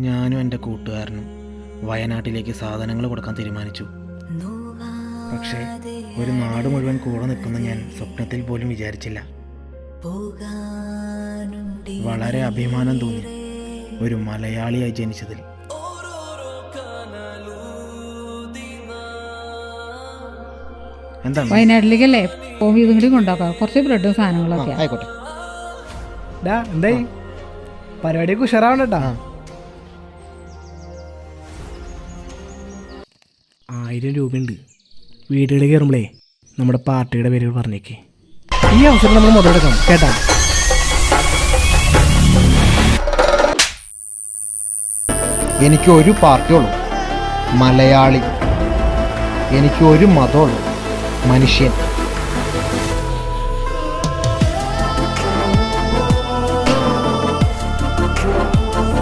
ഞാനും എൻ്റെ കൂട്ടുകാരനും വയനാട്ടിലേക്ക് സാധനങ്ങൾ കൊടുക്കാൻ തീരുമാനിച്ചു. പക്ഷേ ഒരു നാട് മുഴുവൻ കൂടെ നിൽക്കുന്ന ഞാൻ സ്വപ്നത്തിൽ പോലും വിചാരിച്ചില്ല. വളരെ അഭിമാനം തോന്നി ഒരു മലയാളിയായി ജനിച്ചതിൽ. എന്താണ് വയനാട്ടിലേക്കല്ലേ പോകുമ്പോൾ ഇതും കൂടി കൊണ്ടുപോക്കാം, കുറച്ച് ബ്രെഡും സാധനങ്ങളൊക്കെ. ആയിക്കോട്ടെ. എന്തായി പരിപാടിയൊക്കെ ഉഷാറാവണ്ടട്ടാ. 1000 രൂപയുണ്ട്. വീടുകളിൽ കയറുമ്പോഴേ നമ്മുടെ പാർട്ടിയുടെ പേരുകൾ പറഞ്ഞേക്ക്. ഈ അവസരം നമ്മൾ മുതലെടുക്കണം കേട്ടാ. എനിക്ക് ഒരു പാർട്ടിയുള്ളൂ, മലയാളി. എനിക്ക് ഒരു മതമുള്ളൂ, മനുഷ്യൻ.